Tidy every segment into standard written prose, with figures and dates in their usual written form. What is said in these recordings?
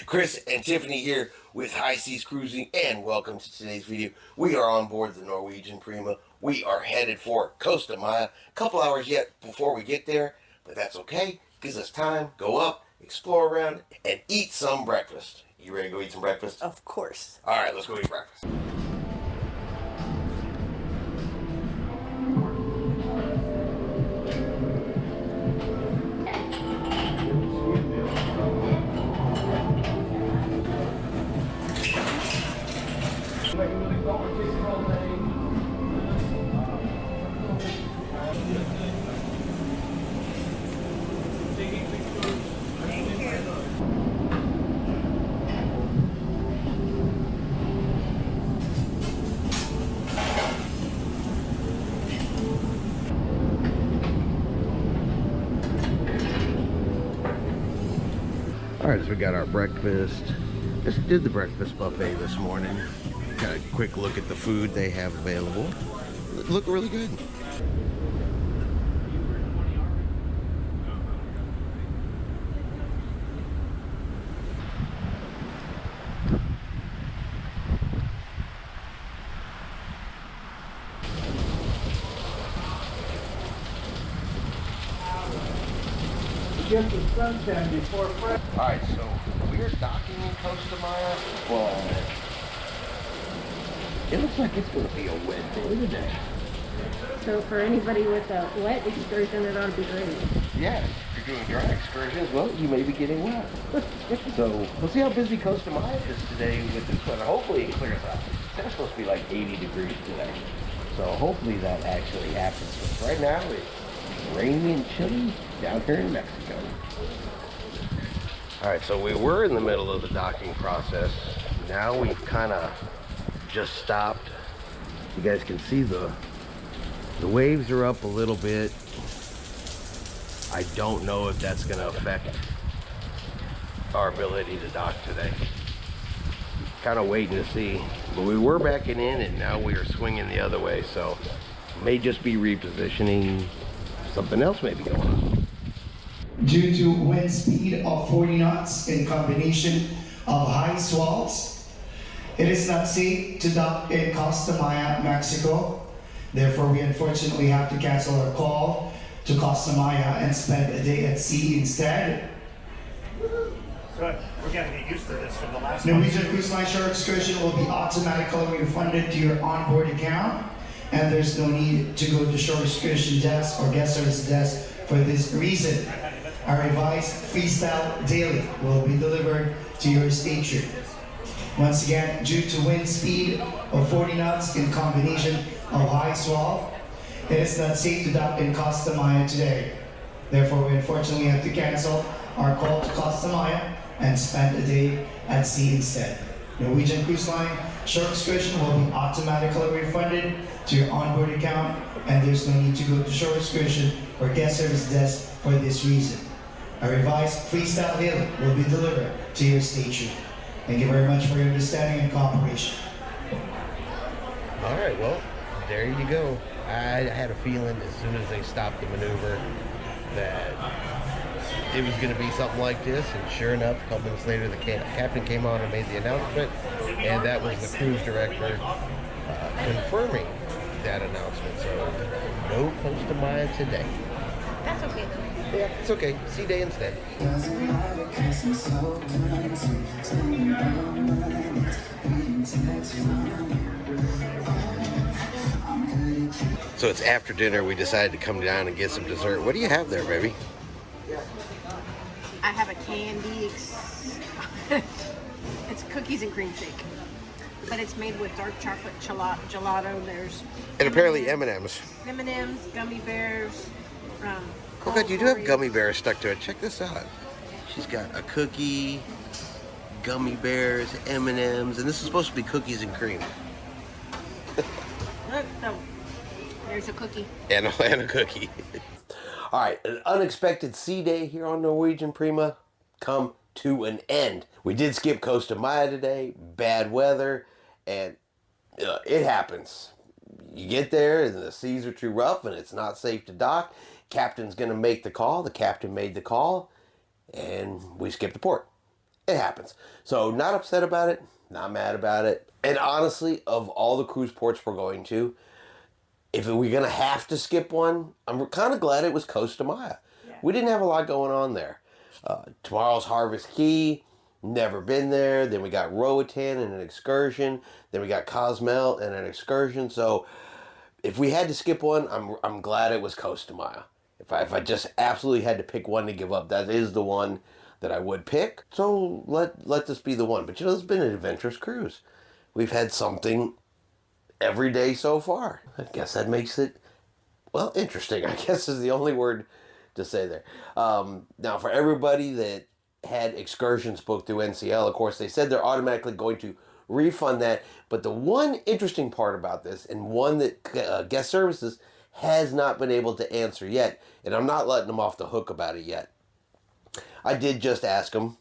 Chris and Tiffany here with High Seas Cruising, and welcome to today's video. We are on board the Norwegian Prima. We are headed for Costa Maya. A couple hours yet before we get there, but that's okay. Gives us time, go up, explore around, and eat some breakfast. You ready to go eat some breakfast? Of course. All right, let's go eat breakfast. Alright, so we got our breakfast. Just did the breakfast buffet this morning. Got a quick look at the food they have available. Look really good. Get the suntan before fresh. Alright, so we're docking in Costa Maya. Well, it looks like it's going to be a wet day today. So for anybody with a wet excursion, it ought to be great. Yeah, if you're doing dry excursions, well, you may be getting wet. So we'll see how busy Costa Maya is today with this weather. Hopefully it clears up. It's supposed to be like 80 degrees today. So hopefully that actually happens. But right now it's rainy and chilly down here in Mexico. All right, so we were in the middle of the docking process. Now we've kind of just stopped. You guys can see the waves are up a little bit. I don't know if that's going to affect our ability to dock today. Kind of waiting to see. But we were backing in and now we are swinging the other way. So may just be repositioning. Something else may be going on. Due to wind speed of 40 knots in combination of high swells, it is not safe to dock in Costa Maya, Mexico. Therefore, we unfortunately have to cancel our call to Costa Maya and spend a day at sea instead. So we're going to get used to this from the last one. Norwegian Cruise Line shore excursion will be automatically refunded to your onboard account, and there's no need to go to shore excursion desk or guest service desk for this reason. Our revised freestyle daily will be delivered to your station. Once again, due to wind speed of 40 knots in combination of high swell, it is not safe to dock in Costa Maya today. Therefore, we unfortunately have to cancel our call to Costa Maya and spend a day at sea instead. Norwegian Cruise Line shore excursion will be automatically refunded to your onboard account, and there's no need to go to shore excursion or guest service desk for this reason. A revised freestyle daily will be delivered to your station. Thank you very much for your understanding and cooperation. All right, well, there you go. I had a feeling as soon as they stopped the maneuver that it was going to be something like this, and sure enough, a couple minutes later, the captain came on and made the announcement, and that was the cruise director confirming that announcement. So, no Costa Maya today. That's okay though. Yeah, it's okay. Sea day instead. So it's after dinner. We decided to come down and get some dessert. What do you have there, baby? I have a candy. It's cookies and cream shake, but it's made with dark chocolate gelato. There's And apparently M&M's. M&M's, gummy bears. Oh God, you do have gummy bears stuck to it. Check this out. She's got a cookie, gummy bears, M&M's, and this is supposed to be cookies and cream. Look, no, there's a cookie. And a cookie. All right, an unexpected sea day here on Norwegian Prima come to an end. We did skip Costa Maya today, bad weather, and it happens. You get there and the seas are too rough and it's not safe to dock. Captain's gonna make the call. The captain made the call and we skipped the port. it happens. So not upset about it, not mad about it. And honestly, of all the cruise ports we're going to, if we're going to have to skip one, I'm kind of glad it was Costa Maya. Yeah. We didn't have a lot going on there. Tomorrow's Harvest Key, never been there. Then we got Roatan and an excursion. Then we got Cozumel and an excursion. So if we had to skip one, I'm glad it was Costa Maya. If I just absolutely had to pick one to give up, that is the one that I would pick. So let this be the one. But you know, it's been an adventurous cruise. We've had something every day so far. I guess that makes it, well, interesting, I guess is the only word to say there. Now, for everybody that had excursions booked through NCL, of course, they said they're automatically going to refund that. But the one interesting part about this, and one that guest services has not been able to answer yet, and I'm not letting them off the hook about it yet. I did just ask them,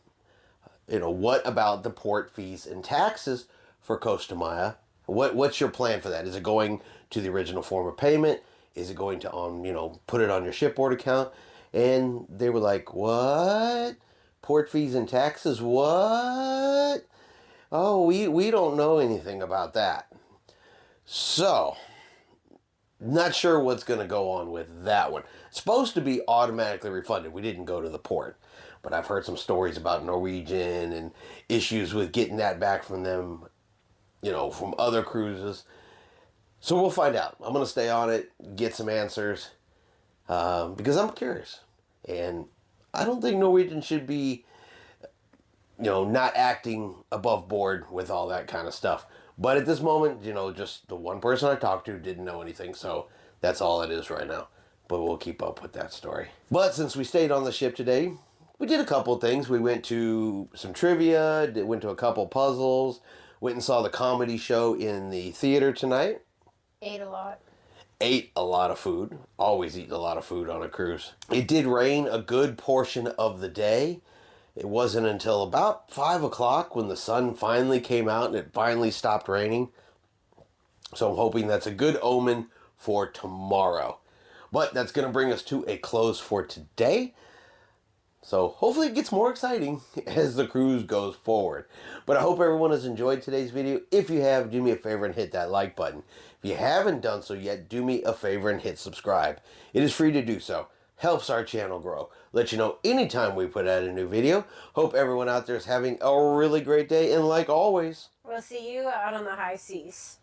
what about the port fees and taxes for Costa Maya? What's your plan for that? Is it going to the original form of payment? Is it going to put it on your shipboard account? And they were like, what? Port fees and taxes? What? Oh, we don't know anything about that. So, not sure what's going to go on with that one. It's supposed to be automatically refunded. We didn't go to the port. But I've heard some stories about Norwegian and issues with getting that back from them, from other cruises. So we'll find out. I'm going to stay on it, get some answers, because I'm curious. And I don't think Norwegian should be, not acting above board with all that kind of stuff. But at this moment, just the one person I talked to didn't know anything. So that's all it is right now. But we'll keep up with that story. But since we stayed on the ship today, we did a couple of things. We went to some trivia, went to a couple puzzles, went and saw the comedy show in the theater tonight. Ate a lot. Ate a lot of food. Always eat a lot of food on a cruise. It did rain a good portion of the day. It wasn't until about 5 o'clock when the sun finally came out and it finally stopped raining. So I'm hoping that's a good omen for tomorrow. But that's going to bring us to a close for today. So hopefully it gets more exciting as the cruise goes forward. But I hope everyone has enjoyed today's video. If you have, do me a favor and hit that like button. If you haven't done so yet, do me a favor and hit subscribe. It is free to do so. Helps our channel grow. Let you know anytime we put out a new video. Hope everyone out there is having a really great day. And like always, We'll see you out on the high seas.